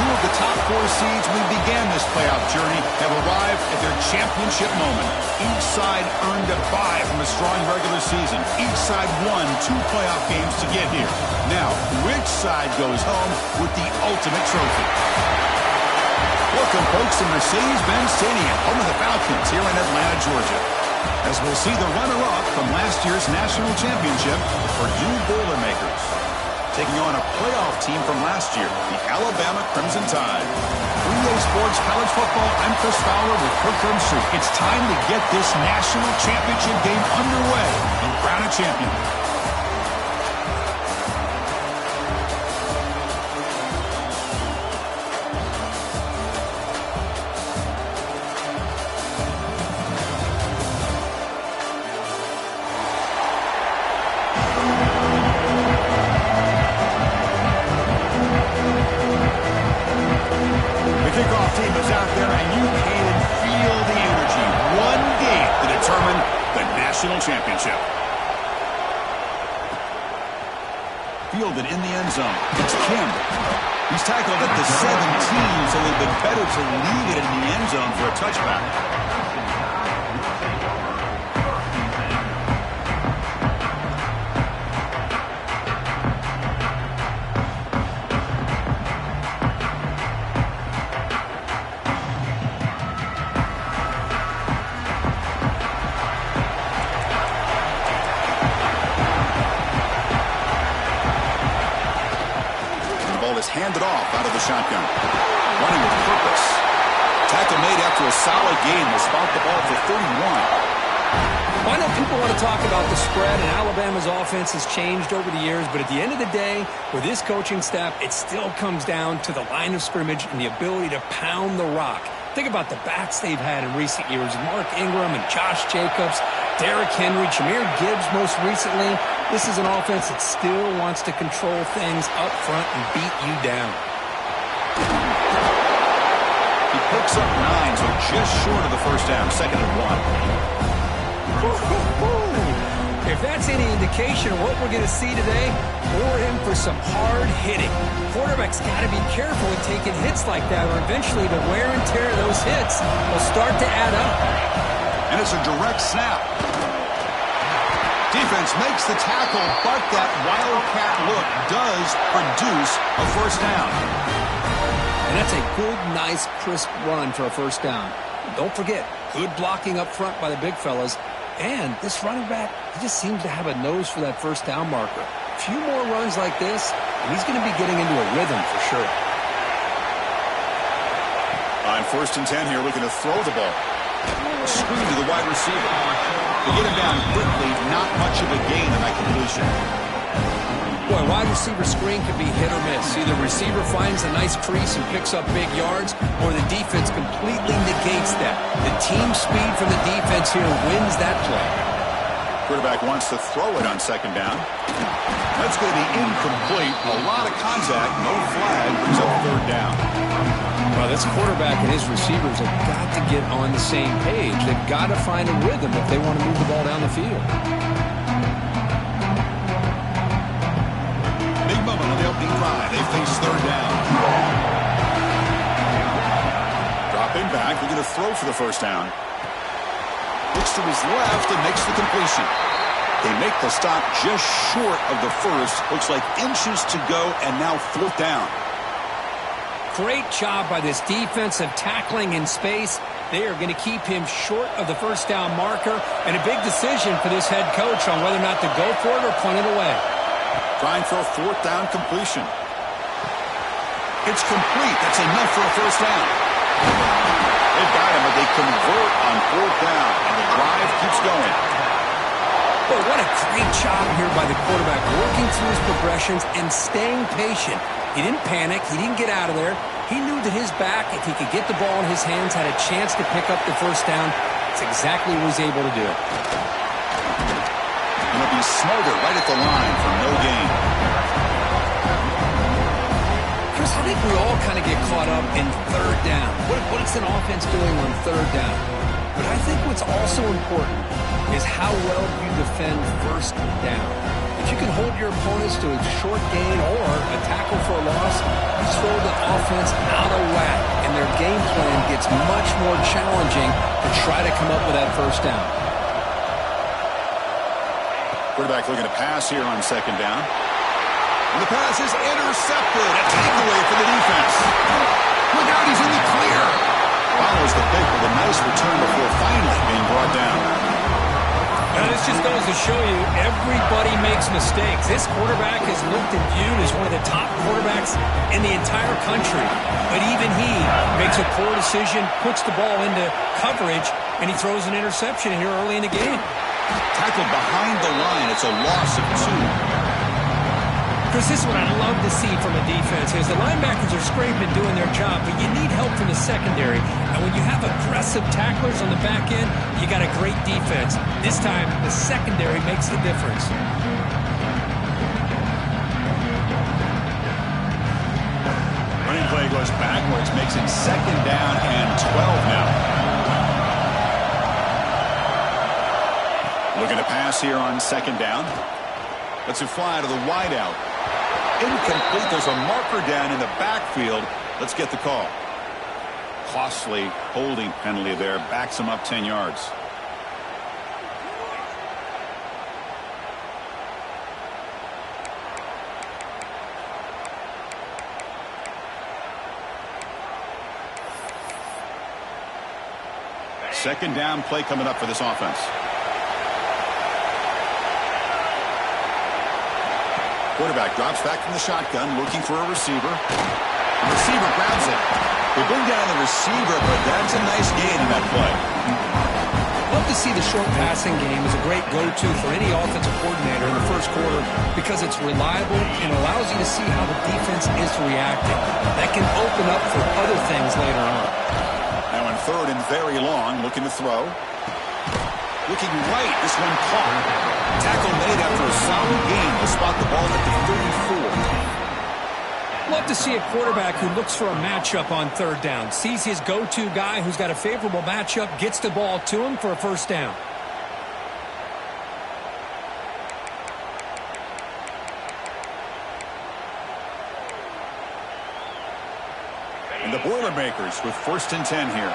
Two of the top 4 seeds we began this playoff journey have arrived at their championship moment. Each side earned a bye from a strong regular season. Each side won 2 playoff games to get here. Now, which side goes home with the ultimate trophy? Welcome, folks, to Mercedes-Benz Stadium, home of the Falcons here in Atlanta, Georgia. As we'll see the runner-up from last year's national championship, the Purdue Boilermakers, taking on a playoff team from last year, the Alabama Crimson Tide. 3A Sports College Football, I'm Chris Fowler with Kirk Herbstreit. It's time to get this national championship game underway and crown a champion. Championship. Fielded in the end zone. It's Kim. He's tackled at the 17, so they've been better to leave it in the end zone for a touchback. Handed off out of the shotgun. Running with purpose. Tackle made after a solid game. Will spot the ball for 31. I know people want to talk about the spread, and Alabama's offense has changed over the years, but at the end of the day, with this coaching staff, it still comes down to the line of scrimmage and the ability to pound the rock. Think about the backs they've had in recent years. Mark Ingram and Josh Jacobs, Derrick Henry, Jahmyr Gibbs most recently. This is an offense that still wants to control things up front and beat you down. He picks up 9, so just short of the first down, 2nd and 1. If that's any indication of what we're going to see today, we're in for some hard hitting. Quarterback's got to be careful with taking hits like that, or eventually the wear and tear of those hits will start to add up. And it's a direct snap. Defense makes the tackle, but that wildcat look does produce a first down. And that's a good, nice, crisp run for a first down. Don't forget, good blocking up front by the big fellas. And this running back, he just seems to have a nose for that first down marker. A few more runs like this, and he's going to be getting into a rhythm for sure. On 1st and 10 here, looking to throw the ball. Screen to the wide receiver. To get him down quickly, not much of a gain in that completion. Boy, wide receiver screen can be hit or miss. Either receiver finds a nice crease and picks up big yards, or the defense completely negates that. The team speed from the defense here wins that play. Quarterback wants to throw it on 2nd down. That's going to be incomplete. A lot of contact, no flag, brings up 3rd down. Well, this quarterback and his receivers have got to get on the same page. They've got to find a rhythm if they want to move the ball down the field. Big moment on the opening drive. They face 3rd down. Dropping back, they're going to throw for the first down. Looks to his left and makes the completion. They make the stop just short of the first. Looks like inches to go, and now 4th down. Great job by this defensive tackling in space. They are going to keep him short of the first down marker, and a big decision for this head coach on whether or not to go for it or punt it away. Trying for a 4th down completion. It's complete. That's enough for a first down. They've got him, but they convert on 4th down, and the drive keeps going. Boy, what a great job here by the quarterback, working through his progressions and staying patient. He didn't panic. He didn't get out of there. He knew that his back, if he could get the ball in his hands, had a chance to pick up the first down. That's exactly what he was able to do. And it'll be Smolder right at the line for no gain. Chris, I think we all kind of get caught up in 3rd down. What is an offense doing on 3rd down? But I think what's also important is how well you defend 1st down. If you can hold your opponents to a short gain or a tackle for a loss, you throw the offense out of whack, and their game plan gets much more challenging to try to come up with that first down. Quarterback looking to pass here on second down. And the pass is intercepted. A takeaway for the defense. Look out, he's in the clear. Follows the pick with a nice return before finally being brought down. Now, this just goes to show you everybody makes mistakes. This quarterback is looked and viewed as one of the top quarterbacks in the entire country. But even he makes a poor decision, puts the ball into coverage, and he throws an interception here early in the game. Tackled behind the line. It's a loss of 2. Chris, this is what I love to see from a defense is the linebackers are scraping doing their job, but you need help from the secondary. And when you have aggressive tacklers on the back end, you got a great defense. This time, the secondary makes the difference. Running play goes backwards, makes it second down and 12 now. Looking to pass here on second down. Lets it fly to the wideout. Incomplete. There's a marker down in the backfield. Let's get the call. Costly holding penalty there. Backs him up 10 yards. Second down play coming up for this offense. Quarterback drops back from the shotgun, looking for a receiver. The receiver grabs it. They bring down the receiver, but that's a nice gain in that play. Love to see the short passing game as a great go-to for any offensive coordinator in the first quarter because it's reliable and allows you to see how the defense is reacting. That can open up for other things later on. Now in third and very long, looking to throw. Looking right, this one caught. Tackle made after a solid gain. Will spot the ball at the 34. Love to see a quarterback who looks for a matchup on third down. Sees his go-to guy who's got a favorable matchup, gets the ball to him for a first down. And the Boilermakers with 1st and 10 here.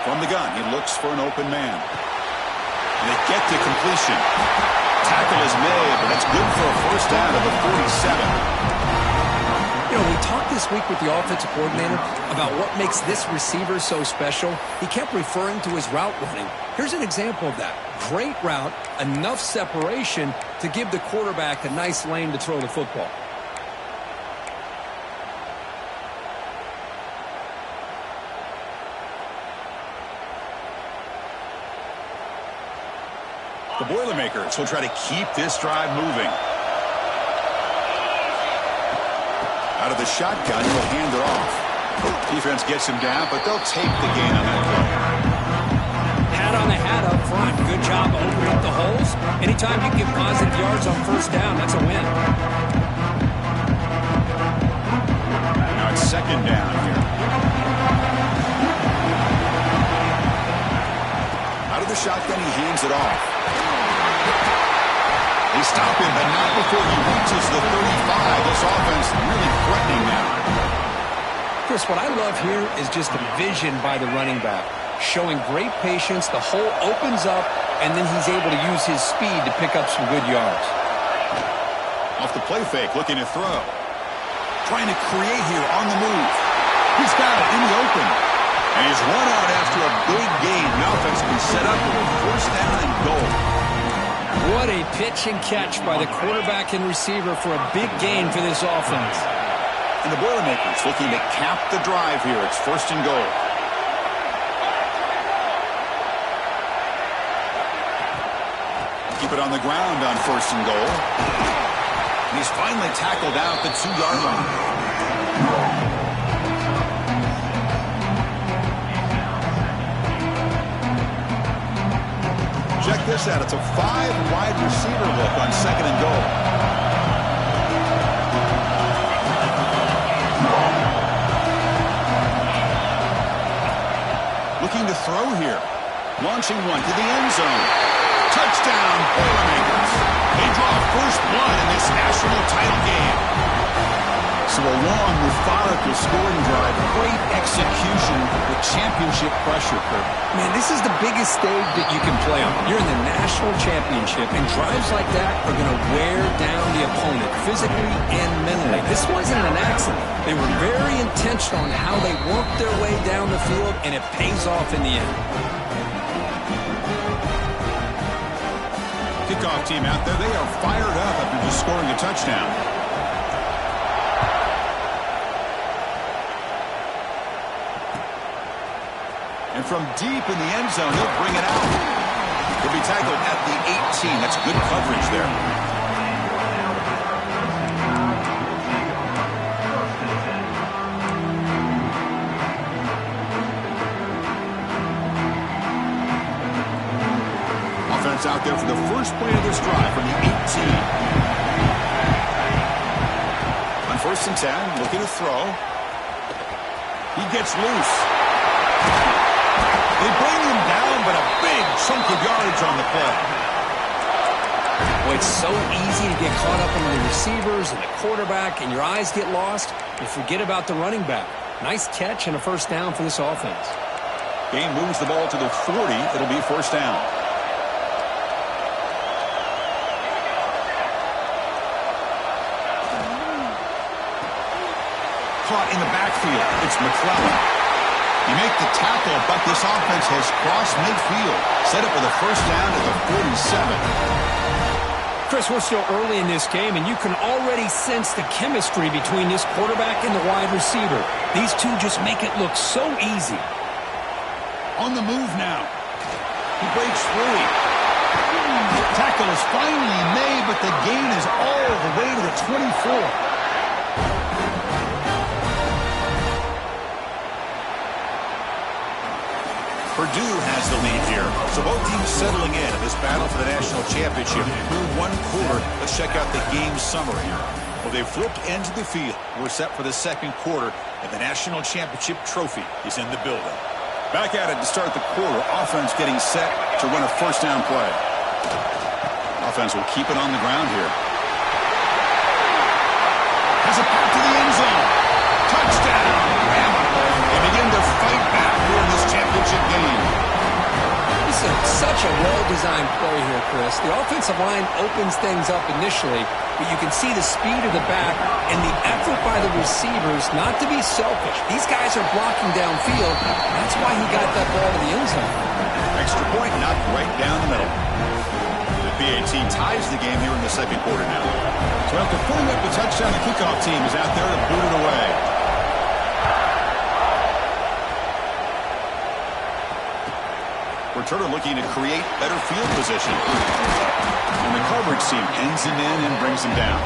From the gun, he looks for an open man. And they get to completion. Tackle is made, but it's good for a first down at the 47. You know, we talked this week with the offensive coordinator about what makes this receiver so special. He kept referring to his route running. Here's an example of that. Great route, enough separation to give the quarterback a nice lane to throw the football. The Boilermakers will try to keep this drive moving. Out of the shotgun, he'll hand it off. Defense gets him down, but they'll take the gain on that play. Hat on the hat up front. Good job opening up the holes. Anytime you get positive yards on first down, that's a win. Now it's second down here. Out of the shotgun, he hands it off. They stop him, but not before he reaches the 35. This offense really threatening now. Chris, what I love here is just the vision by the running back. Showing great patience, the hole opens up, and then he's able to use his speed to pick up some good yards. Off the play fake, looking to throw. Trying to create here on the move. He's got it in the open. And he's run out after a big gain. The offense can be set up with a first down and goal. What a pitch and catch by the quarterback and receiver for a big gain for this offense. And the Boilermakers looking to cap the drive here. It's 1st and goal. Keep it on the ground on 1st and goal. And he's finally tackled out the 2-yard line. Check this out. It's a 5-wide receiver look on 2nd and goal. Looking to throw here. Launching one to the end zone. Touchdown, title game. So a long, methodical scoring drive. Great execution with championship pressure, Kurt. Man, this is the biggest stage that you can play on. You're in the national championship, and drives like that are going to wear down the opponent physically and mentally. This wasn't an accident. They were very intentional on how they worked their way down the field, and it pays off in the end. Kickoff team out there, they are fired up after just scoring a touchdown. And from deep in the end zone, he'll bring it out. He'll be tackled at the 18. That's good coverage there. Offense out there for the first play of this drive from the 18. On 1st and 10, looking to throw. He gets loose. They bring him down, but a big chunk of yardage on the play. Boy, it's so easy to get caught up in the receivers and the quarterback, and your eyes get lost. You forget about the running back. Nice catch and a first down for this offense. Game moves the ball to the 40. It'll be first down. Caught in the backfield. It's McClellan. You make the tackle, but this offense has crossed midfield. Set up with a first down at the 47. Chris, we're still early in this game, and you can already sense the chemistry between this quarterback and the wide receiver. These two just make it look so easy. On the move now. He breaks free. The tackle is finally made, but the gain is all the way to the 24. Purdue has the lead here. So both teams settling in this battle for the national championship. Through one quarter, let's check out the game summary. Well, they've flipped ends of the field. We're set for the second quarter, and the national championship trophy is in the building. Back at it to start the quarter. Offense getting set to run a first down play. Offense will keep it on the ground here. Has it back to the end zone. Touchdown! They begin to fight back here in this championship game. This is such a well-designed play here, Chris. The offensive line opens things up initially, but you can see the speed of the back and the effort by the receivers not to be selfish. These guys are blocking downfield. That's why he got that ball to the end zone. Extra point knocked right down the middle. The PAT ties the game here in the second quarter now. So after putting up the touchdown, the kickoff team is out there to boot it away. Returner looking to create better field position. And the coverage team ends him in and brings him down.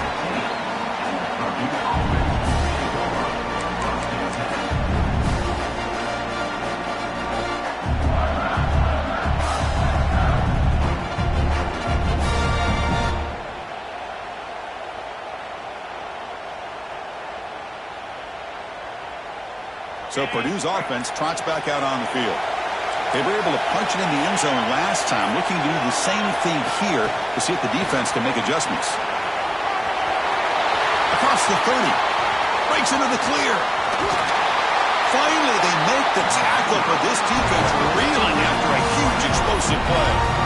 So Purdue's offense trots back out on the field. They were able to punch it in the end zone last time, looking to do the same thing here to see if the defense can make adjustments. Across the 30. Breaks into the clear. Finally, they make the tackle, but this defense reeling after a huge explosive play.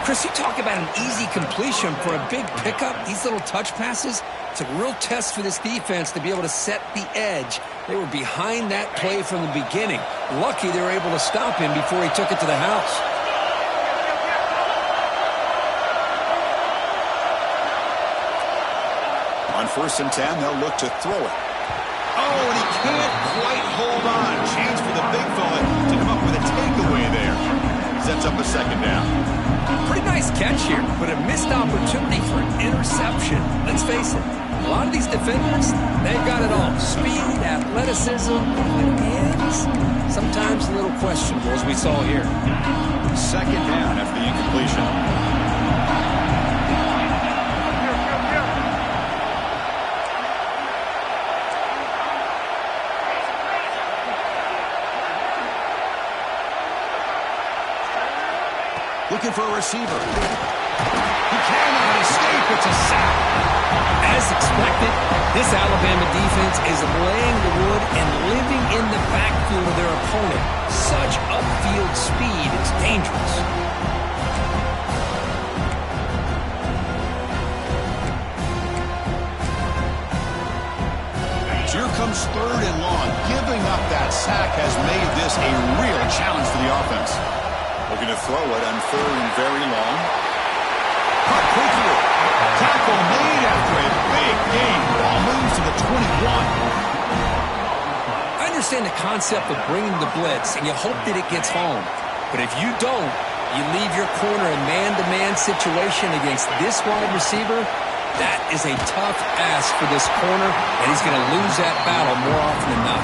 Chris, you talk about an easy completion for a big pickup. These little touch passes, it's a real test for this defense to be able to set the edge. They were behind that play from the beginning. Lucky they were able to stop him before he took it to the house. On 1st and 10, they'll look to throw it. Oh, and he can't quite hold on. Chance for the big fella to come up with a takeaway there. Sets up a second down. Pretty nice catch here, but a missed opportunity for an interception. Let's face it, a lot of these defenders, they've got it all. Speed, athleticism, and sometimes a little questionable, as we saw here. Second down after the incompletion. Looking for a receiver. He cannot escape. It's a sack. As expected, this Alabama defense is laying the wood and living in the backfield of their opponent. Such upfield speed, it's dangerous. Here comes 3rd and long. Giving up that sack has made this a real challenge for the offense. Looking to throw it on 3rd and very long. Cut quickly. Tackle made after a big gain. Ball moves to the 21. I understand the concept of bringing the blitz, and you hope that it gets home. But if you don't, you leave your corner in man-to-man situation against this wide receiver. That is a tough ask for this corner, and he's going to lose that battle more often than not.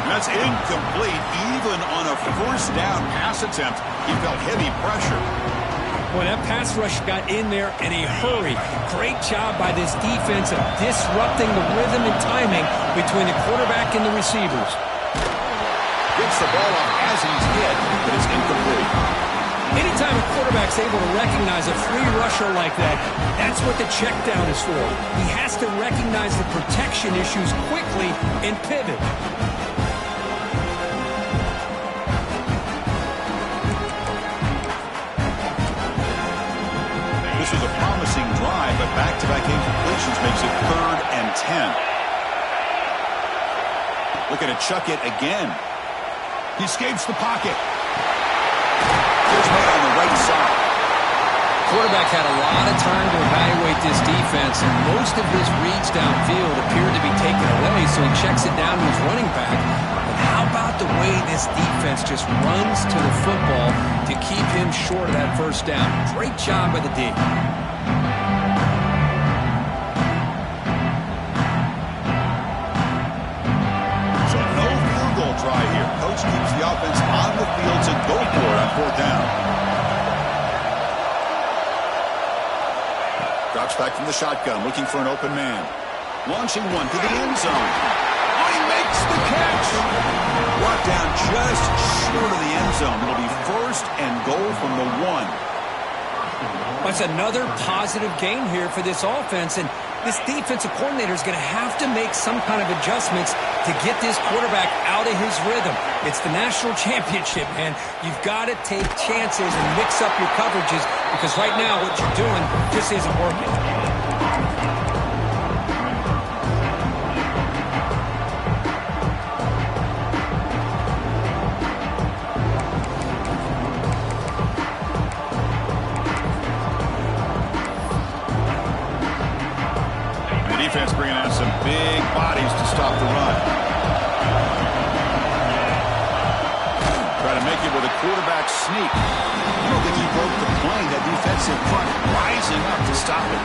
That's incomplete. Even on a 1st down pass attempt, he felt heavy pressure. Well, that pass rush got in there in a hurry. Great job by this defense of disrupting the rhythm and timing between the quarterback and the receivers. Gets the ball up as he's hit, but it's incomplete. Anytime a quarterback's able to recognize a free rusher like that, that's what the check down is for. He has to recognize the protection issues quickly and pivot. This was a promising drive, but back-to-back incompletions makes it 3rd and 10. Looking to chuck it again. He escapes the pocket. Here's made on the right side. Quarterback had a lot of time to evaluate this defense, and most of his reads downfield appeared to be taken away, so he checks it down to his running back. But how about the way this defense just runs to the football to keep him short of that 1st down? Great job by the D. So no field goal try here. Coach keeps the offense on the field to go for it on 4th down. Drops back from the shotgun, looking for an open man. Launching one to the end zone. Oh, he makes the catch. Brought down just short of the end zone. It'll be 1st and goal from the 1. That's another positive gain here for this offense, and this defensive coordinator is going to have to make some kind of adjustments to get this quarterback out of his rhythm. It's the national championship, man. You've got to take chances and mix up your coverages, because right now what you're doing just isn't working. Defense bringing out some big bodies to stop the run. Try to make it with a quarterback sneak. I don't think he broke the plane. That defensive front rising up to stop it.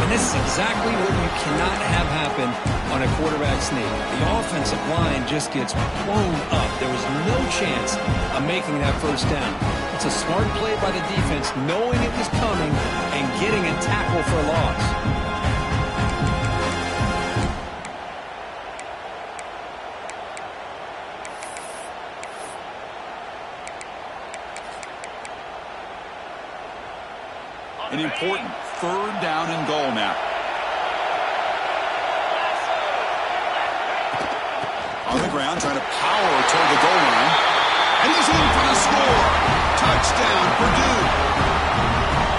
And this is exactly what you cannot have happen on a quarterback sneak. The offensive line just gets blown up. There was no chance of making that 1st down. It's a smart play by the defense, knowing it was coming and getting a tackle for a loss. An important 3rd down and goal now. On the ground, trying to power toward the goal line. And he's in for the score. Touchdown, Purdue.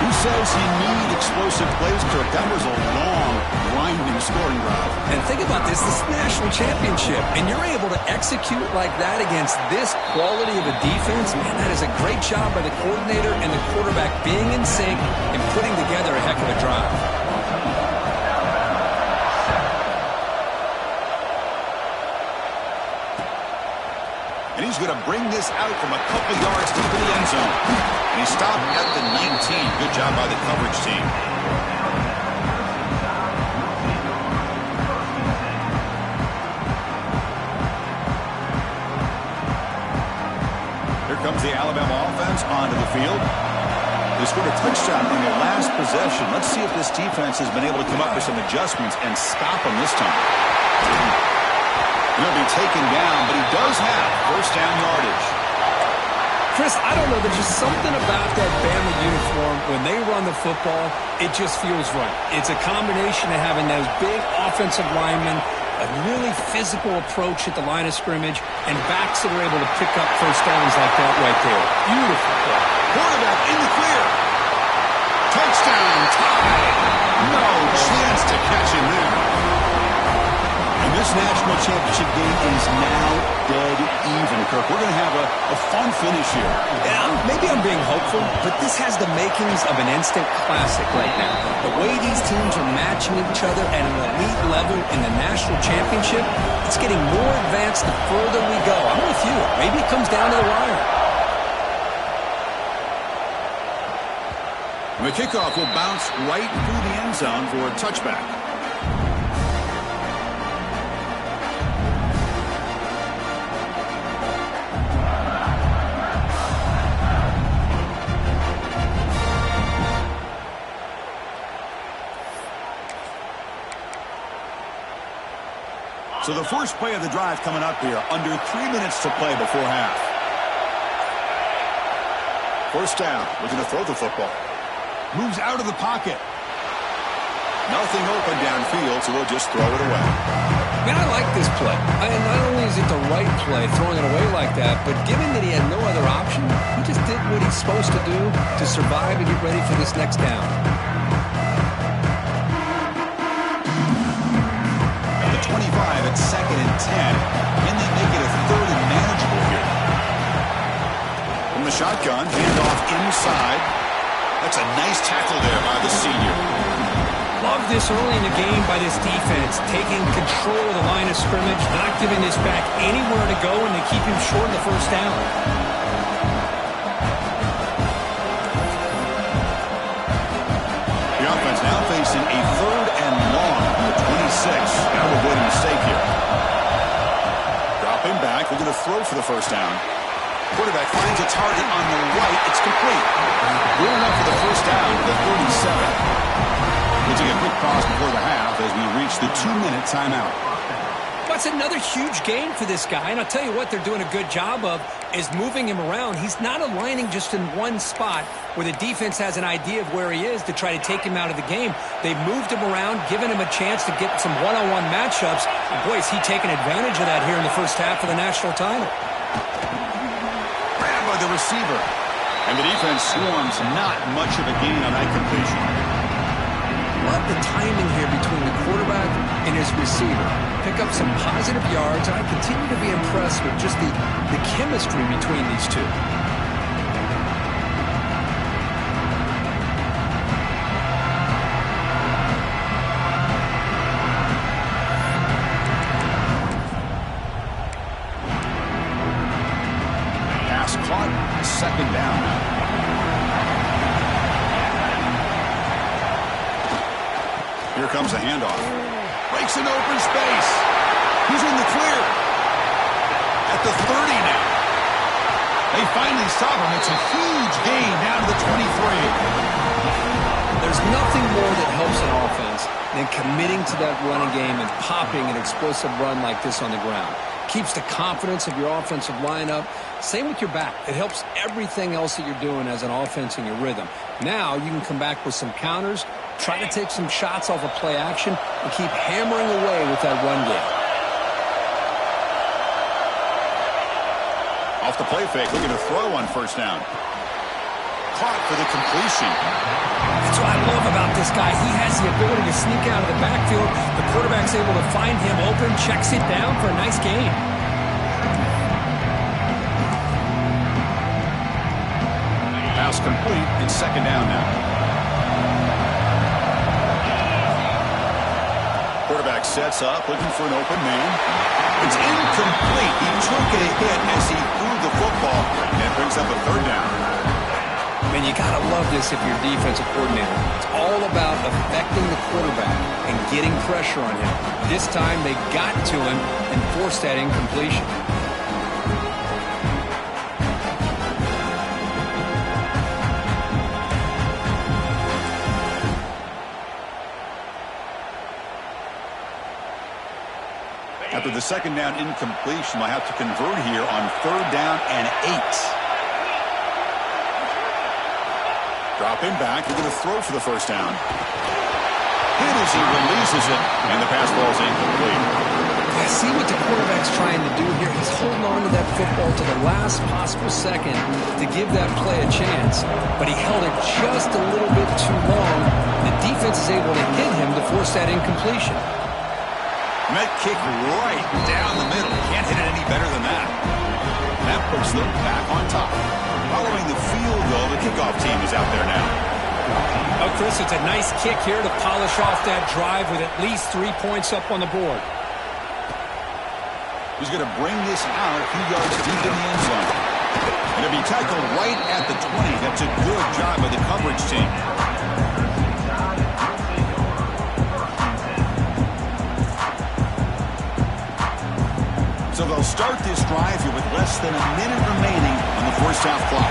Who says you need explosive plays, Kirk? That was a long, winding scoring drive. And think about this. This is the national championship, and you're able to execute like that against this quality of a defense. Man, that is a great job by the coordinator and the quarterback being in sync and putting together a heck of a drive. And he's going to bring this out from a couple yards deep in the end zone. And he stopped at the 19. Good job by the coverage team. Here comes the Alabama offense onto the field. They scored a touchdown in the last possession. Let's see if this defense has been able to come up with some adjustments and stop them this time. He'll be taken down, but he does have 1st down yardage. Chris, I don't know. There's just something about that Bama uniform. When they run the football, it just feels right. It's a combination of having those big offensive linemen, a really physical approach at the line of scrimmage, and backs that are able to pick up first downs like that right there. Beautiful play. Quarterback in the clear. Touchdown, tie. No chance to catch him there. And this national championship game is now dead even, Kirk. We're going to have a fun finish here. Yeah, maybe I'm being hopeful, but this has the makings of an instant classic right now. The way these teams are matching each other at an elite level in the national championship, it's getting more advanced the further we go. I'm with you. Maybe it comes down to the wire. The kickoff will bounce right through the end zone for a touchback. So the first play of the drive coming up here, under 3 minutes to play before half. First down, looking to throw the football. Moves out of the pocket. Nothing open downfield, so we'll just throw it away. Man, I like this play. Not only is it the right play, throwing it away like that, but given that he had no other option, he just did what he's supposed to do to survive and get ready for this next down. At the 25, it's 2nd and 10. Can they make it a 3rd and manageable here? From the shotgun, handoff inside. That's a nice tackle there by the senior. Love this early in the game by this defense, taking control of the line of scrimmage, not giving this back anywhere to go, and they keep him short of the first down. The offense now facing a 3rd and long from the 26. Now to avoid a mistake here. Dropping back, looking to throw for the first down. Quarterback finds a target on the right. It's complete. Good enough for the first down at the 37. We'll take a quick pause before the half as we reach the 2-minute timeout. That's another huge gain for this guy, and I'll tell you what they're doing a good job of is moving him around. He's not aligning just in one spot where the defense has an idea of where he is to try to take him out of the game. They've moved him around, given him a chance to get some one-on-one matchups, and boy, is he taking advantage of that here in the first half of the national title. By the receiver. And the defense swarms not much of a gain on that completion. Love the timing here between the quarterback and his receiver. Pick up some positive yards, and I continue to be impressed with just the chemistry between these two. Caught, 2nd down now. Here comes a handoff. Breaks an open space. He's in the clear. At the 30 now. They finally stop him. It's a huge gain down to the 23. There's nothing more that helps an offense than committing to that running game and popping an explosive run like this on the ground. Keeps the confidence of your offensive lineup. Same with your back. It helps everything else that you're doing as an offense in your rhythm. Now you can come back with some counters, try to take some shots off of play action, and keep hammering away with that run game. Off the play fake, looking to throw on first down. Caught for the completion. That's what I love about this guy. He has the ability to sneak out of the backfield. The quarterback's able to find him open, checks it down for a nice gain. Pass complete. It's 2nd down now. Quarterback sets up, looking for an open man. It's incomplete. He took a hit as he threw the football, and it brings up a 3rd down. Man, you got to love this if you're a defensive coordinator. It's all about affecting the quarterback and getting pressure on him. This time they got to him and forced that incompletion. After the 2nd down incompletion, they'll have to convert here on 3rd down and 8. Dropping back, they're going to throw for the first down. Hit as he releases it, and the pass ball is incomplete. I see what the quarterback's trying to do here. He's holding on to that football to the last possible second to give that play a chance, but he held it just a little bit too long. The defense is able to hit him to force that incompletion. And that kick right down the middle. Can't hit it any better than that. That puts them back on top. Following the field goal, the kickoff team is out there now. Oh, Chris, it's a nice kick here to polish off that drive with at least 3 points up on the board. He's going to bring this out a few yards deep in the end zone. And it'll be tackled right at the 20. That's a good job by the coverage team. So they'll start this drive here with less than a minute remaining on the first half clock.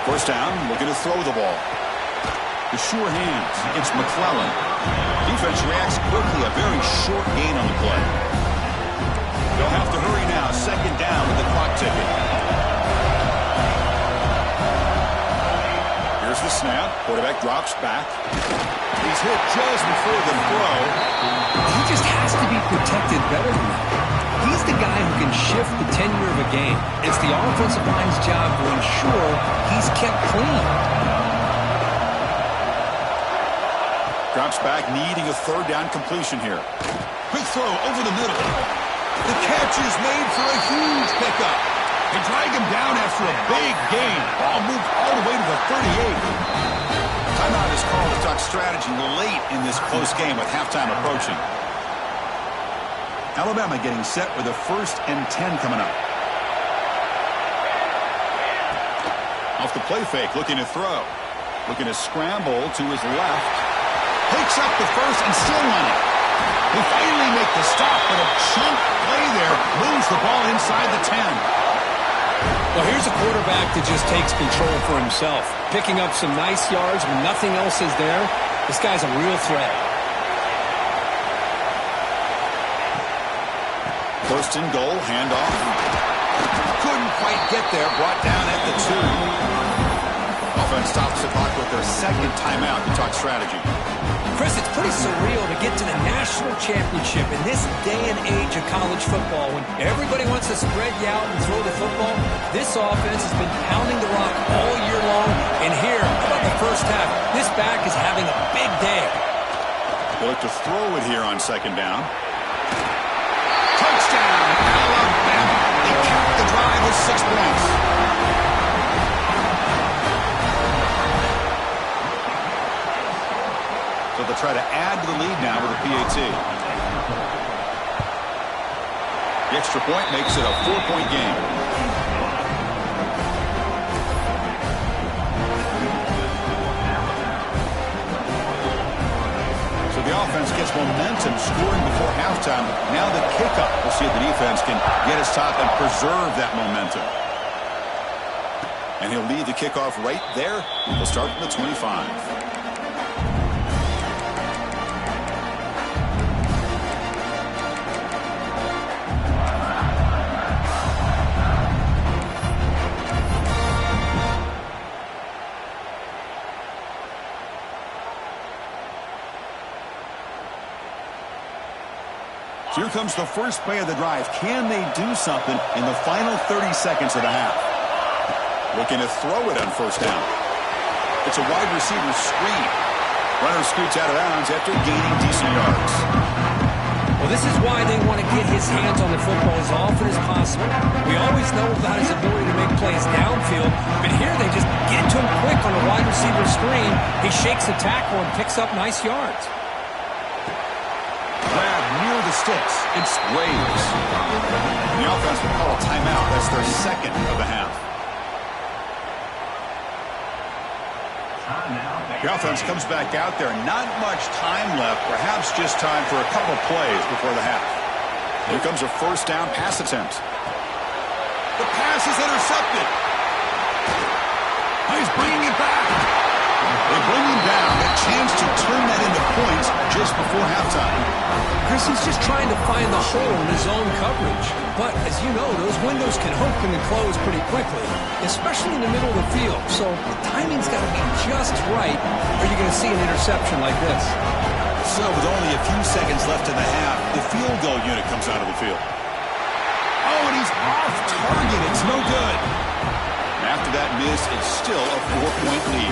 First down, looking to throw the ball. The sure hands. It's McClellan. Defense reacts quickly. A very short gain on the play. They'll have to hurry now. Second down with the clock ticking. Here's the snap. Quarterback drops back. He's hit just before the throw. He just has to be protected better than that. He's the guy who can shift the tenure of a game. It's the offensive line's job to ensure he's kept clean. Drops back, needing a third down completion here. Quick throw over the middle. The catch is made for a huge pickup. They drag him down after a big gain. Ball moved all the way to the 38. Timeout is called to talk strategy late in this close game with halftime approaching. Alabama getting set with a 1st and 10 coming up. Off the play fake, looking to throw. Looking to scramble to his left. Picks up the first and still running. They finally make the stop, but a chunk play there moves the ball inside the 10. Well, here's a quarterback that just takes control for himself. Picking up some nice yards when nothing else is there. This guy's a real threat. First and goal, handoff. Couldn't quite get there, brought down at the 2. Offense stops the clock with their second timeout to talk strategy. Chris, it's pretty surreal to get to the national championship in this day and age of college football when everybody wants to spread you out and throw the football. This offense has been pounding the rock all year long, and here, how about the first half? This back is having a big day. They look to throw it here on second down. Touchdown, Alabama. They capped the drive with 6 points. So they'll try to add to the lead now with a PAT. The extra point makes it a 4-point game. So the offense gets momentum scoring before halftime. Now the kickoff. We'll see if the defense can get his top and preserve that momentum. And he'll lead the kickoff right there. We'll start from the 25. Here comes the first play of the drive. Can they do something in the final 30 seconds of the half? Looking to throw it on first down. It's a wide receiver screen. Runner scoots out of bounds after gaining decent yards. Well, this is why they want to get his hands on the football as often as possible. We always know about his ability to make plays downfield, but here they just get to him quick on a wide receiver screen. He shakes the tackle and picks up nice yards. Grab near the sticks. It's Waves. The offense will call a timeout. That's their second of the half. The offense comes back out there. Not much time left. Perhaps just time for a couple plays before the half. Here comes a first down pass attempt. The pass is intercepted. He's bringing it back. They bring him down. A chance to turn that into points just before halftime. Chris, he's just trying to find the hole in his own coverage. But, as you know, those windows can open and close pretty quickly, especially in the middle of the field. So the timing's got to be just right, or you're going to see an interception like this. So with only a few seconds left in the half, the field goal unit comes out of the field. Oh, and he's off target. It's no good. After that miss, it's still a 4-point lead.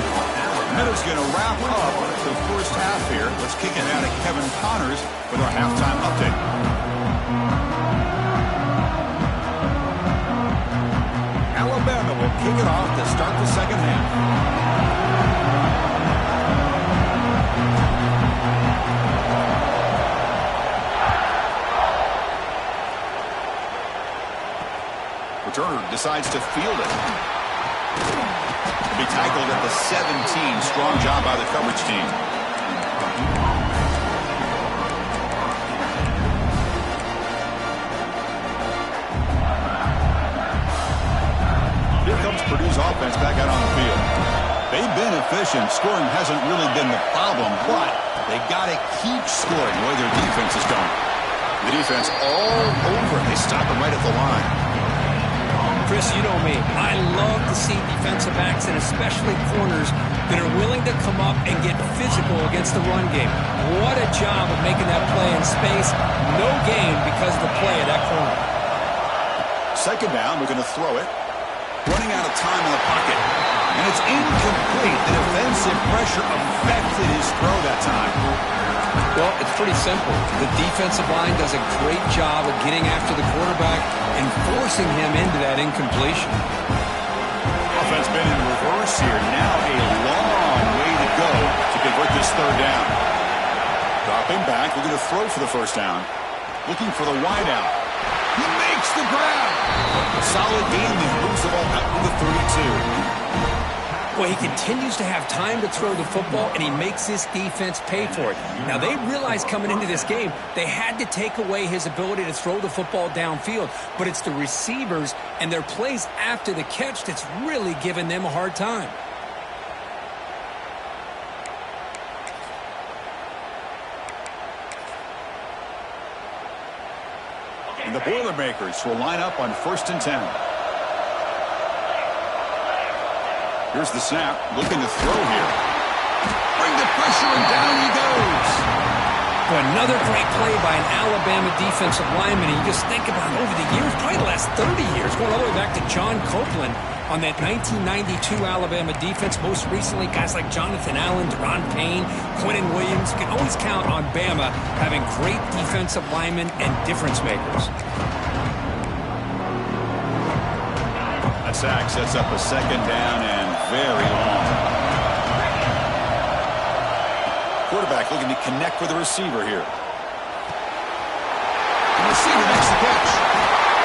Meadow's going to wrap up the first half here. Let's kick it out of Kevin Connors with our halftime update. Alabama will kick it off to start the second half. Returner decides to field it. Be tackled at the 17. Strong job by the coverage team. Here comes Purdue's offense back out on the field. They've been efficient. Scoring hasn't really been the problem, but they got to keep scoring the way their defense is going. The defense all over it. They stop them right at the line. Chris, you know me. I love to see defensive backs and especially corners that are willing to come up and get physical against the run game. What a job of making that play in space. No gain because of the play of that corner. Second down, we're going to throw it. Running out of time in the pocket. And it's incomplete. The defensive pressure affected his throw that time. Well, it's pretty simple. The defensive line does a great job of getting after the quarterback and forcing him into that incompletion. Offense been in reverse here. Now a long way to go to convert this third down. Dropping back. We're going to throw for the first down. Looking for the wideout. He makes the grab. Solid game. He moves the ball out to the 32. Well, he continues to have time to throw the football, and he makes this defense pay for it. Now, they realized coming into this game they had to take away his ability to throw the football downfield, but it's the receivers and their plays after the catch that's really giving them a hard time. And the Boilermakers will line up on 1st and 10. Here's the snap, looking to throw here. Bring the pressure, and down he goes. Well, another great play by an Alabama defensive lineman. And you just think about over the years, probably the last 30 years, going all the way back to John Copeland on that 1992 Alabama defense. Most recently, guys like Jonathan Allen, Deron Payne, Quentin Williams. You can always count on Bama having great defensive linemen and difference makers. That sack sets up a second down and very long. Quarterback looking to connect with the receiver here. The receiver makes the catch.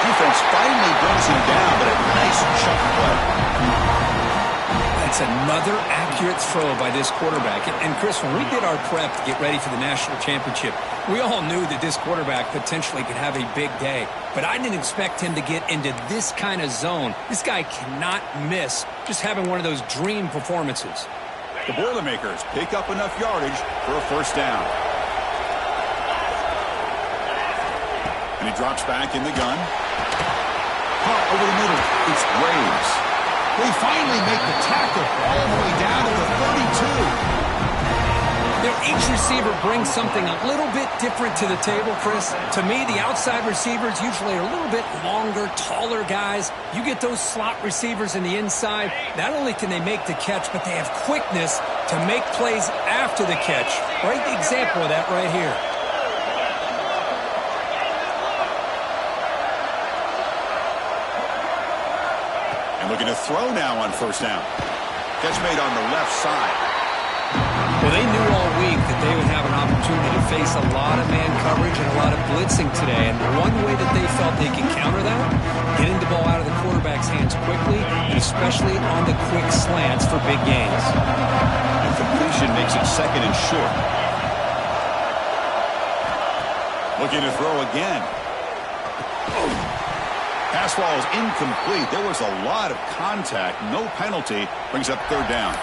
Defense finally brings him down, but a nice chunk play. That's another accurate throw by this quarterback. And Chris, when we did our prep to get ready for the national championship, we all knew that this quarterback potentially could have a big day. But I didn't expect him to get into this kind of zone. This guy cannot miss just having one of those dream performances. The Boilermakers pick up enough yardage for a first down. And he drops back in the gun. Caught over the middle. It's Graves. They finally make the tackle all the way down to the 32. Each receiver brings something a little bit different to the table, Chris. To me, the outside receivers usually are a little bit longer, taller guys. You get those slot receivers in the inside, not only can they make the catch, but they have quickness to make plays after the catch. Great example of that right here. And looking to throw now on first down. Catch made on the left side. Well, they knew all week that they would have an opportunity to face a lot of man coverage and a lot of blitzing today. And one way that they felt they could counter that, getting the ball out of the quarterback's hands quickly, and especially on the quick slants for big gains. And completion makes it second and short. Looking to throw again. Pass ball is incomplete. There was a lot of contact. No penalty. Brings up third down.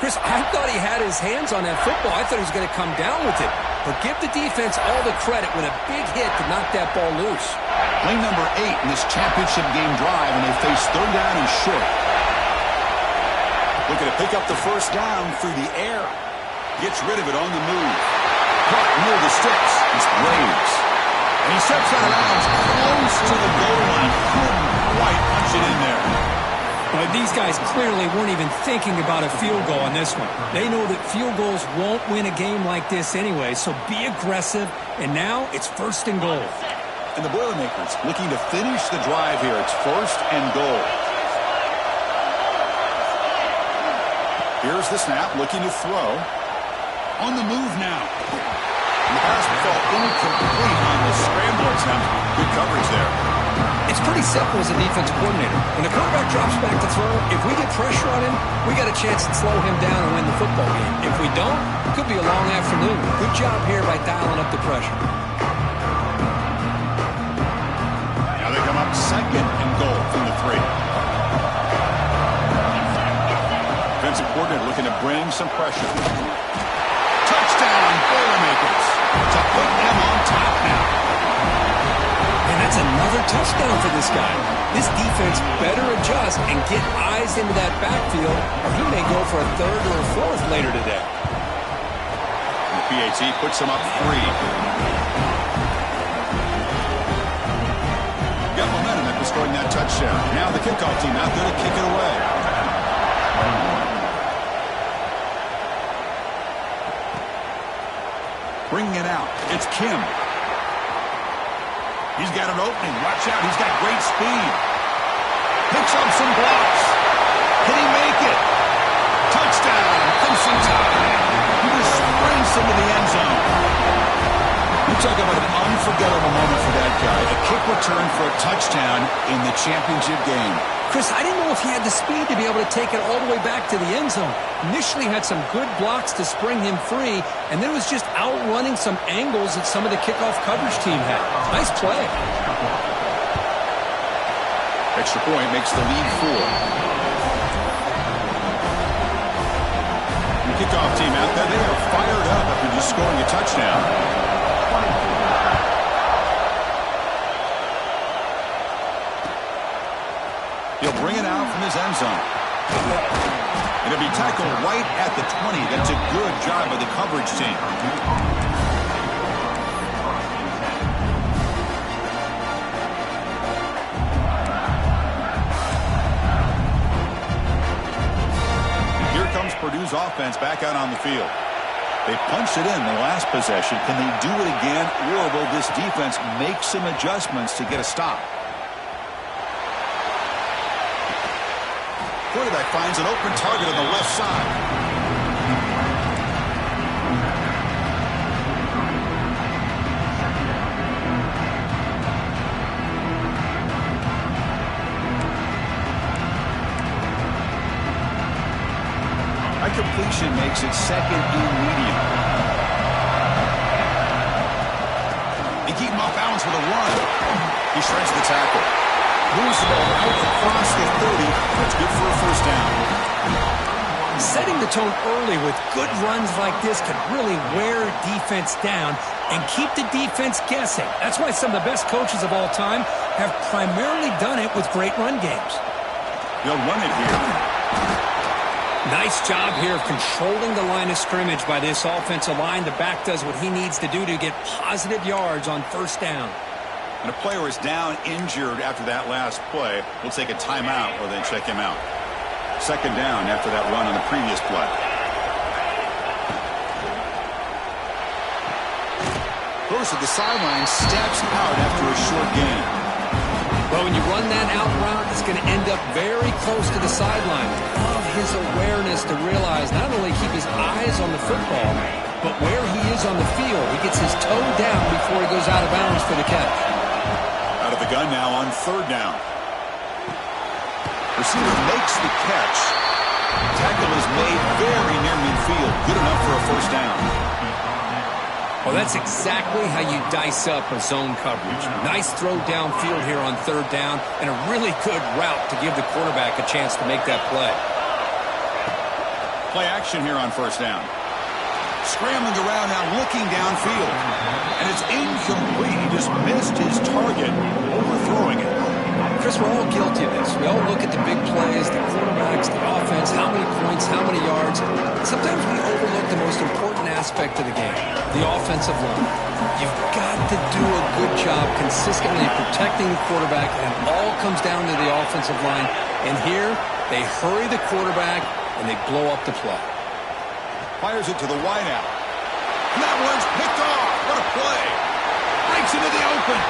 Chris, I thought he had his hands on that football. I thought he was going to come down with it. but give the defense all the credit when a big hit to knock that ball loose. Play number 8 in this championship game drive, and they face third down and short. Looking to pick up the first down through the air. Gets rid of it on the move. Caught near the sticks. It's Braves. And he steps out of bounds close to the goal line. Couldn't quite punch it in there. But these guys clearly weren't even thinking about a field goal on this one. They know that field goals won't win a game like this anyway, so be aggressive. And now it's first and goal. And the Boilermakers looking to finish the drive here. It's first and goal. Here's the snap, looking to throw. On the move now. And the pass will fall incomplete on the scramble attempt. Good coverage there. It's pretty simple as a defensive coordinator. When the quarterback drops back to throw, if we get pressure on him, we got a chance to slow him down and win the football game. If we don't, it could be a long afternoon. Good job here by dialing up the pressure. Now they come up second and goal from the 3. Defensive coordinator looking to bring some pressure. Touchdown, Boilermakers. To put them on top now. And that's another touchdown for this guy. This defense better adjust and get eyes into that backfield, or he may go for a third or a fourth later today. And the PAT puts him up 3. Got momentum after scoring that touchdown. Now the kickoff team out there to kick it away. Bringing it out. It's Kim. He's got an opening. Watch out. He's got great speed. Picks up some blocks. Can he make it? Touchdown. Clemson Tide. He just sprints into the end zone. You talk about an unforgettable moment for that guy. A kick return for a touchdown in the championship game. Chris, I didn't know if he had the speed to be able to take it all the way back to the end zone. Initially had some good blocks to spring him free, and then was just outrunning some angles that some of the kickoff coverage team had. Nice play. Extra point makes the lead 4. The kickoff team out there, they are fired up after just scoring a touchdown. He'll bring it out from his end zone. And it'll be tackled right at the 20. That's a good job by the coverage team. And here comes Purdue's offense back out on the field. They punched it in the last possession. Can they do it again, or will this defense make some adjustments to get a stop? Quarterback finds an open target on the left side. High completion makes it second and medium. They keep him off balance with a run. He shreds the tackle. Moves the ball out across the 30. That's good for a first down. Setting the tone early with good runs like this can really wear defense down and keep the defense guessing. That's why some of the best coaches of all time have primarily done it with great run games. They'll run it here. Nice job here of controlling the line of scrimmage by this offensive line. The back does what he needs to do to get positive yards on first down. And a player is down injured after that last play. We'll take a timeout or then check him out. Second down after that run on the previous play. Goes to the sideline, steps out after a short gain. Well, when you run that out route, it's going to end up very close to the sideline. Love his awareness to realize not only keep his eyes on the football, but where he is on the field. He gets his toe down before he goes out of bounds for the catch. Out of the gun now on third down. Receiver makes the catch. Tackle is made very near midfield. Good enough for a first down. Well, that's exactly how you dice up a zone coverage. Nice throw downfield here on third down, and a really good route to give the quarterback a chance to make that play. Play action here on first down. Scrambling around now, looking downfield. And it's incomplete. He just missed his target, overthrowing it. Chris, we're all guilty of this. We all look at the big plays, the quarterbacks, the offense, how many points, how many yards. Sometimes we overlook the most important aspect of the game, the offensive line. You've got to do a good job consistently protecting the quarterback, and it all comes down to the offensive line. And here, they hurry the quarterback, and they blow up the play. Fires it to the wideout. That one's picked off. What a play. Breaks into the open.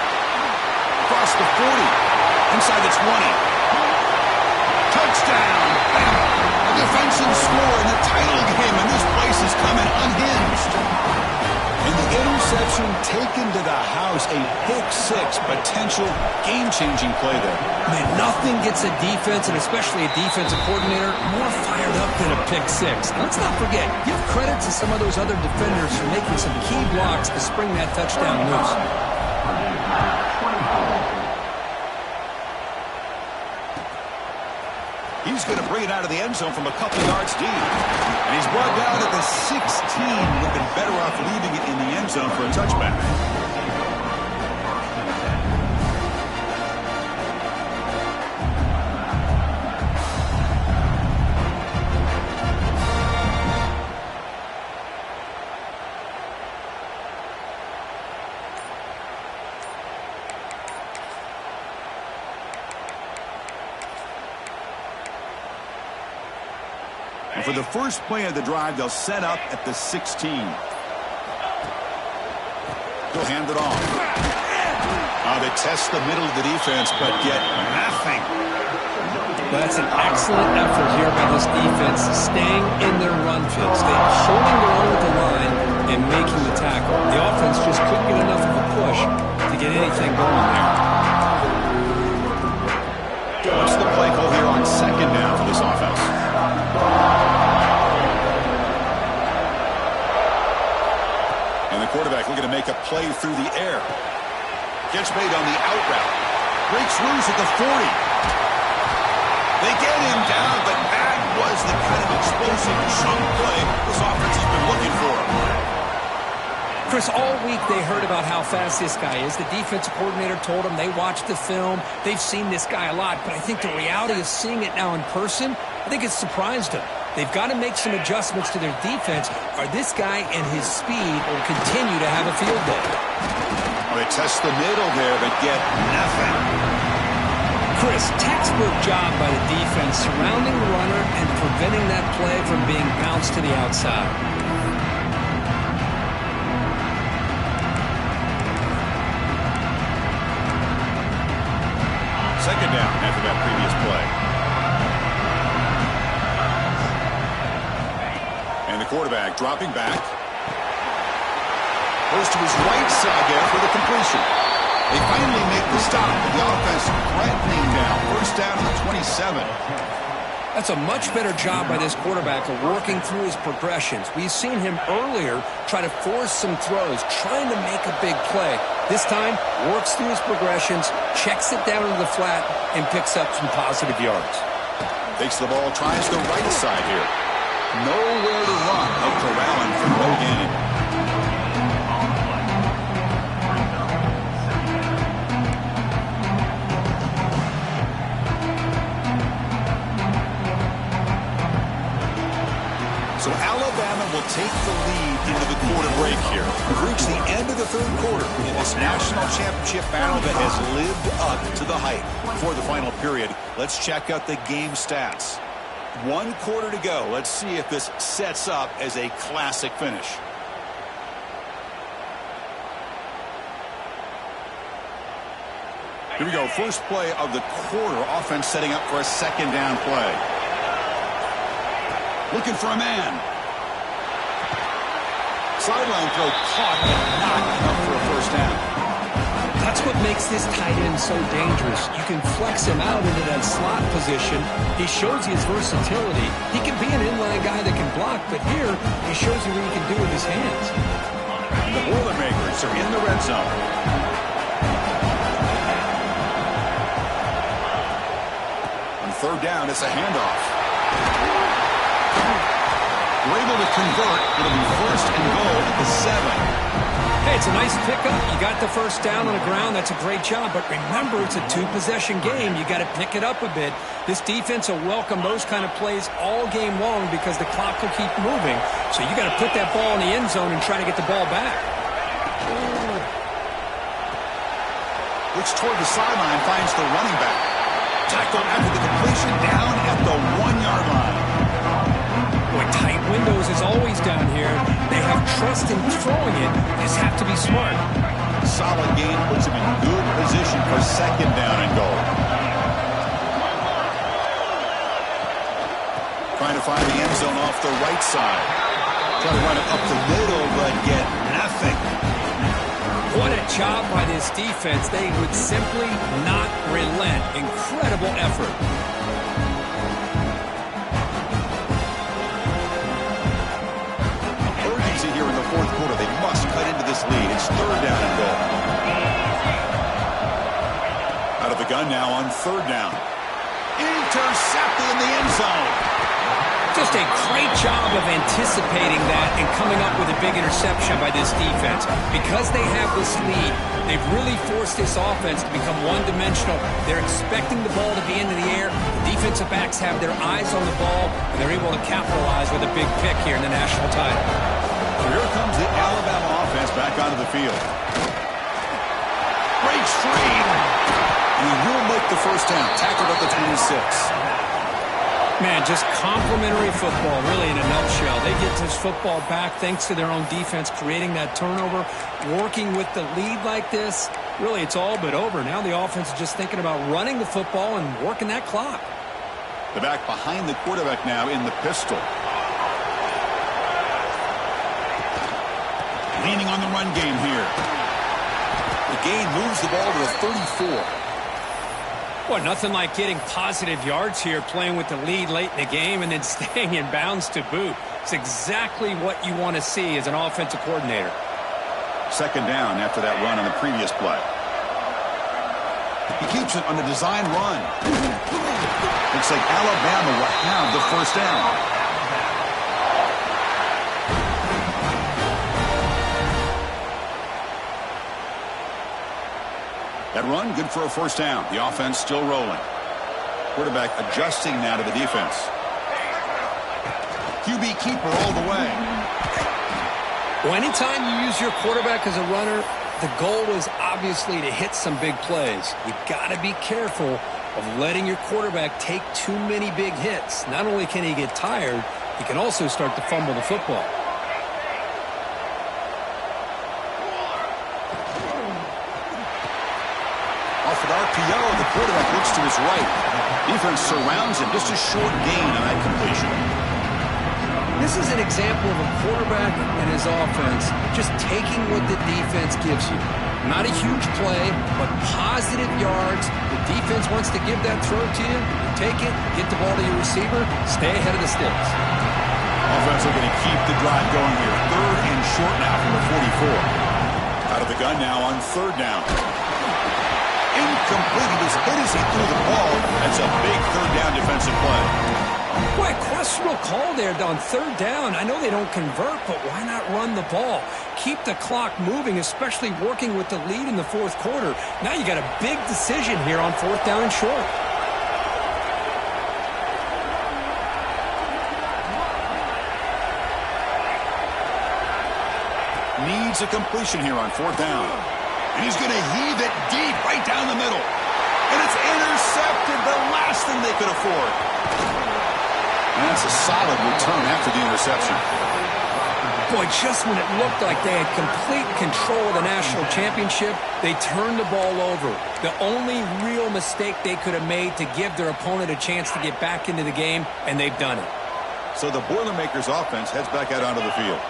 Across the 40. Inside the 20. Touchdown. A defensive score in the title game, and this place is coming unhinged. And the interception taken to the house, a pick-6, potential game-changing play there. Man, nothing gets a defense, and especially a defensive coordinator, more fired up than a pick-6. Let's not forget, give credit to some of those other defenders for making some key blocks to spring that touchdown loose. He's going to bring it out of the end zone from a couple yards deep. And he's brought down at the 16. Would have been better off leaving it in the end zone for a touchback. And for the first play of the drive, they'll set up at the 16. They'll hand it off. They test the middle of the defense, but get nothing. That's an excellent effort here by this defense, staying in their run field, staying holding their own with the line and making the tackle. The offense just couldn't get enough of a push to get anything going there. What's the play call here on second down for this offense? And the quarterback looking to make a play through the air. Gets made on the out route. Breaks loose at the 40. They get him down, but that was the kind of explosive chunk play this offense has been looking for. Chris, all week they heard about how fast this guy is. The defensive coordinator told them they watched the film. They've seen this guy a lot, but I think the reality of seeing it now in person, I think it's surprised them. They've got to make some adjustments to their defense, or this guy and his speed will continue to have a field day. Well, they test the middle there, but get nothing. Chris, textbook job by the defense surrounding the runner and preventing that play from being bounced to the outside. Second down after that previous play. And the quarterback dropping back. Goes to his right side there for the completion. They finally make the stop. The offense threatening now. First down to the 27. That's a much better job by this quarterback of working through his progressions. We've seen him earlier try to force some throws, trying to make a big play. This time, works through his progressions, checks it down to the flat, and picks up some positive yards. Takes the ball, tries the right side here. Nowhere to run. They'll corral him for no gain. So Alabama will take the lead into the quarter break here. We've reached the end of the third quarter in this national championship battle that has lived up to the hype. Before the final period, let's check out the game stats. 1 quarter to go. Let's see if this sets up as a classic finish. Here we go. First play of the quarter. Offense setting up for a second down play. Looking for a man. Sideline throw caught, but not enough for a first down. That's what makes this tight end so dangerous. You can flex him out into that slot position. He shows you his versatility. He can be an inline guy that can block, but here he shows you what he can do with his hands. The Boilermakers are in the red zone. On third down, it's a handoff. We're able to convert. It'll be first and goal at the 7. Hey, it's a nice pickup. You got the first down on the ground. That's a great job. But remember, it's a two-possession game. You got to pick it up a bit. This defense will welcome those kind of plays all game long because the clock will keep moving. So you got to put that ball in the end zone and try to get the ball back. Looks toward the sideline, finds the running back. Tackled after the completion, down at the 1-yard line. Boy, tight windows is always down here. They have trust in throwing it. Just have to be smart. Solid gain puts him in good position for second down and goal. Trying to find the end zone off the right side. Trying to run it up the middle, but get nothing. What a job by this defense. They would simply not relent. Incredible effort. Here in the fourth quarter, they must cut into this lead. It's third down and goal. Out of the gun now on third down. Intercepted in the end zone. Just a great job of anticipating that and coming up with a big interception by this defense. Because they have this lead, they've really forced this offense to become one-dimensional. They're expecting the ball to be into the air. The defensive backs have their eyes on the ball, and they're able to capitalize with a big pick here in the national title. Here comes the Alabama offense back onto the field. Breaks free. And he will make the first down. Tackled at the 26. Man, just complimentary football, really, in a nutshell. They get this football back thanks to their own defense, creating that turnover, working with the lead like this. Really, it's all but over. Now the offense is just thinking about running the football and working that clock. The back behind the quarterback now in the pistol. Leaning on the run game here. The gain moves the ball to the 34. Well, nothing like getting positive yards here, playing with the lead late in the game and then staying in bounds to boot. It's exactly what you want to see as an offensive coordinator. Second down after that run on the previous play. He keeps it on the design run. Looks like Alabama will have the first down. That run, good for a first down. The offense still rolling. Quarterback adjusting now to the defense. QB keeper all the way. Well, anytime you use your quarterback as a runner, the goal is obviously to hit some big plays. You've got to be careful of letting your quarterback take too many big hits. Not only can he get tired, he can also start to fumble the football. Off an RPO, the quarterback looks to his right. Defense surrounds him. Just a short gain on that completion. This is an example of a quarterback and his offense just taking what the defense gives you. Not a huge play, but positive yards. The defense wants to give that throw to you. You take it, get the ball to your receiver, stay ahead of the sticks. Offense looking to keep the drive going here. Third and short now from the 44. Out of the gun now on third down. Incomplete. He was hit as he threw the ball. That's a big third down defensive play. Boy, questionable call there on third down. I know they don't convert, but why not run the ball? Keep the clock moving, especially working with the lead in the fourth quarter. Now you got a big decision here on fourth down and short. Needs a completion here on fourth down. And he's going to heave it deep right down the middle. And it's intercepted, the last thing they could afford. And that's a solid return after the interception. Boy, just when it looked like they had complete control of the national championship, they turned the ball over. The only real mistake they could have made to give their opponent a chance to get back into the game, and they've done it. So the Boilermakers offense heads back out onto the field.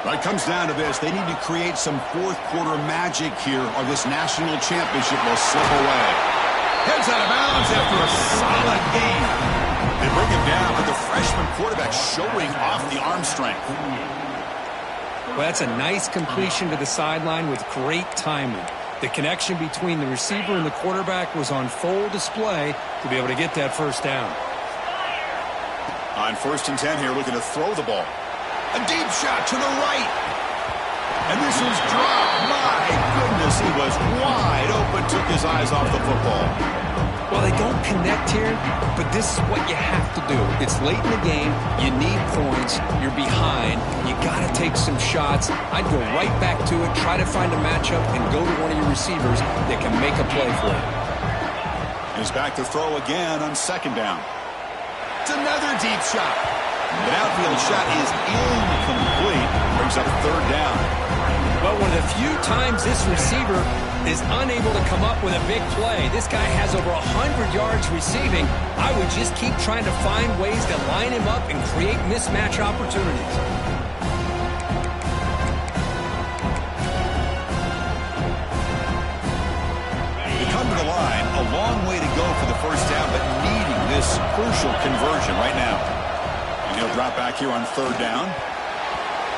Well, it comes down to this. They need to create some fourth quarter magic here or this national championship will slip away. Heads out of bounds after a solid game. They bring him down, but the freshman quarterback showing off the arm strength. Well, that's a nice completion to the sideline with great timing. The connection between the receiver and the quarterback was on full display to be able to get that first down. On 1st and 10 here, looking to throw the ball. A deep shot to the right. And this is dropped. My goodness, he was wide open, took his eyes off the football. Well, they don't connect here, but this is what you have to do. It's late in the game. You need points. You're behind. You got to take some shots. I'd go right back to it, try to find a matchup, and go to one of your receivers that can make a play for you. He's back to throw again on second down. It's another deep shot. The outfield shot is incomplete. Brings up third down. Well, one of the few times this receiver is unable to come up with a big play. This guy has over 100 yards receiving. I would just keep trying to find ways to line him up and create mismatch opportunities. They come to the line, a long way to go for the first down, but needing this crucial conversion right now. And he'll drop back here on third down.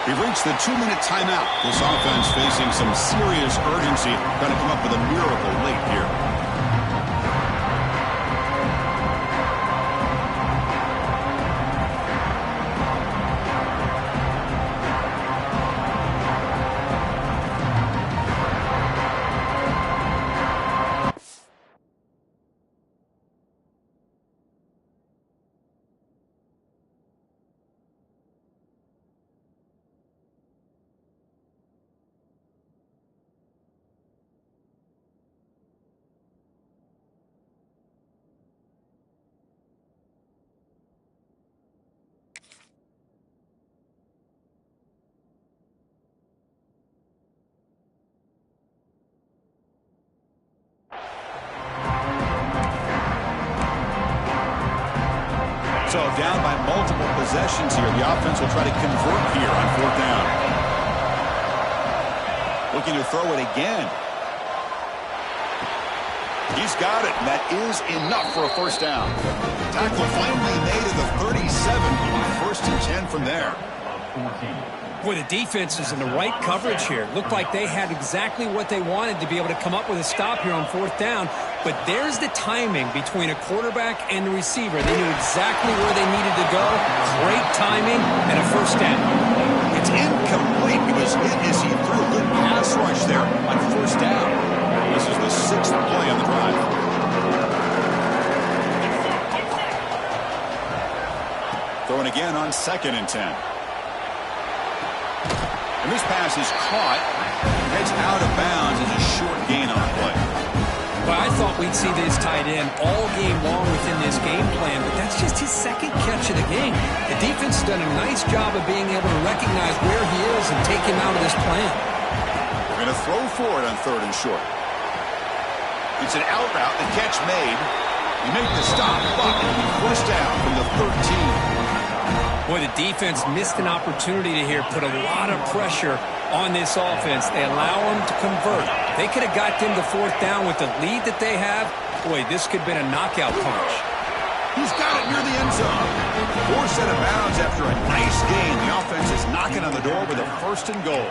We've reached the 2-minute timeout. This offense facing some serious urgency. Going to come up with a miracle late here. So down by multiple possessions here. The offense will try to convert here on fourth down. Looking to throw it again. He's got it, and that is enough for a first down. Tackle finally made at the 37. First and 10 from there. Boy, the defense is in the right coverage here. Looked like they had exactly what they wanted to be able to come up with a stop here on fourth down. But there's the timing between a quarterback and the receiver. They knew exactly where they needed to go. Great timing and a first down. It's incomplete. He was hit as he threw a good pass rush there on first down. This is the sixth play on the drive. Throwing again on second and 10. And this pass is caught. Heads out of bounds as a short gain on the play. Well, I thought we'd see this tight end all game long within this game plan, but that's just his second catch of the game. The defense has done a nice job of being able to recognize where he is and take him out of this plan. We're going to throw for it on third and short. It's an out route, the catch made. He made the stop, but first down from the 13. Boy, the defense missed an opportunity to here put a lot of pressure on this offense. They allow them to convert. They could have got them to fourth down with the lead that they have. Boy, this could have been a knockout punch. He's got it near the end zone. Forced out of bounds after a nice gain. The offense is knocking on the door with a first and goal.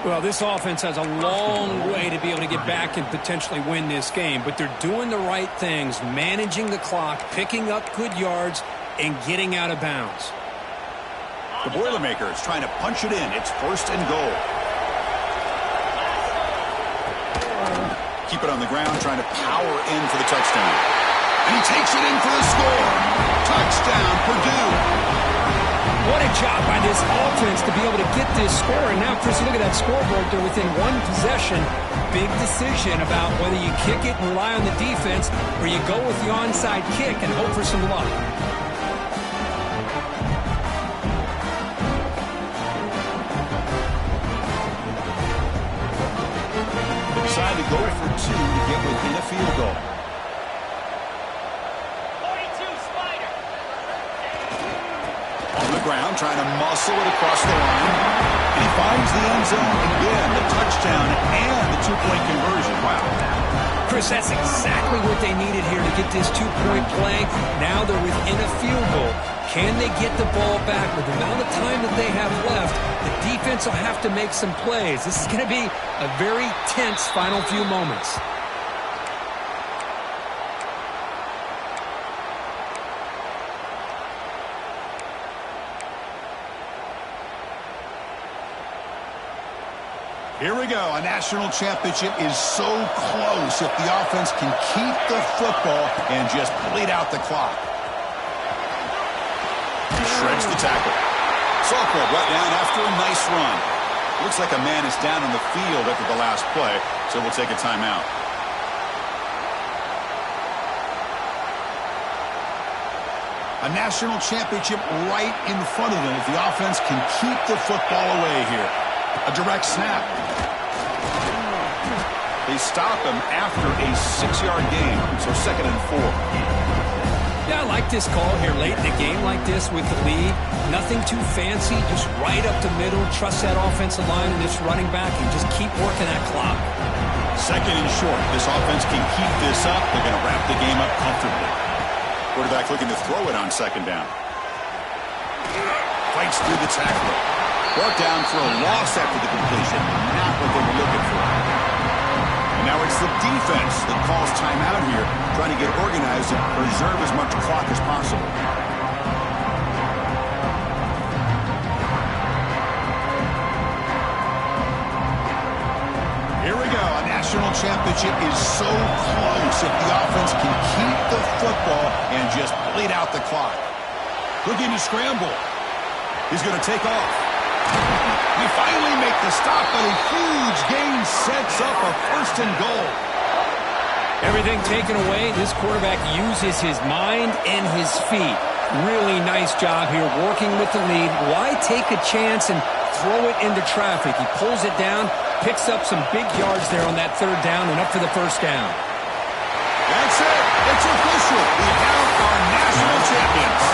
Well, this offense has a long way to be able to get back and potentially win this game, but they're doing the right things, managing the clock, picking up good yards, and getting out of bounds. The Boilermakers trying to punch it in. It's first and goal. Keep it on the ground, trying to power in for the touchdown. And he takes it in for the score. Touchdown, Purdue. What a job by this offense to be able to get this score. And now, Chris, you look at that scoreboard. They're within one possession. Big decision about whether you kick it and rely on the defense or you go with the onside kick and hope for some luck. Decide to go for two to get within a field goal. 42 Spider. On the ground, trying to muscle it across the line. And he finds the end zone again, the touchdown and the two-point conversion. Wow. Chris, that's exactly what they needed here to get this two-point play. Now they're within a field goal. Can they get the ball back? With the amount of time that they have left, the defense will have to make some plays. This is going to be a very tense final few moments. Here we go. A national championship is so close if the offense can keep the football and just bleed out the clock. He shreds the tackle. Sokol brought down after a nice run. Looks like a man is down on the field after the last play, so we'll take a timeout. A national championship right in front of them if the offense can keep the football away here. A direct snap. They stop him after a 6-yard gain, so 2nd and 4. Yeah, I like this call here late in the game like this with the lead. Nothing too fancy, just right up the middle. Trust that offensive line and this running back and just keep working that clock. 2nd and short. This offense can keep this up. They're going to wrap the game up comfortably. Quarterback looking to throw it on 2nd down. Fights through the tackle. Brought down for a loss after the completion. Not what they were looking for. And now it's the defense that calls timeout here, trying to get organized and preserve as much clock as possible. Here we go. A national championship is so close if the offense can keep the football and just bleed out the clock. Looking to scramble. He's going to take off. We finally make the stop, but a huge gain sets up a 1st and goal. Everything taken away, this quarterback uses his mind and his feet. Really nice job here working with the lead. Why take a chance and throw it into traffic? He pulls it down, picks up some big yards there on that 3rd down and up for the 1st down. That's it. It's official. We have our national champions.